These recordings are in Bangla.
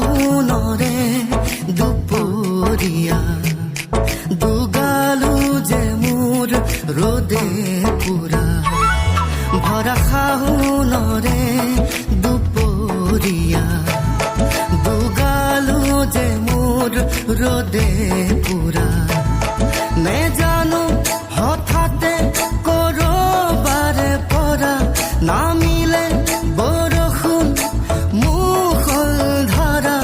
শাওনরে দুপরিয়া দুগালু যে মোর রোদে পুরা ভরা শাওনরে দুপরিয়া দুগালু যে মোর রোদে পুরা নে জানো হঠাতে করবারে পরা নামিলে বরষুণ মুখল ধারা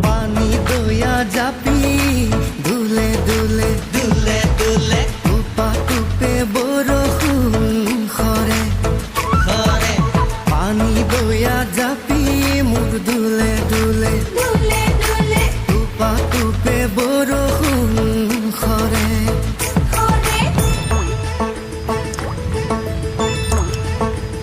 পানী দয়া জাপি দুলে দুলে দুলে দুলে টুপা টুপে বৰষুণ খৰে খৰে পানী দয়া জাপি মোৰ দুলে দুলে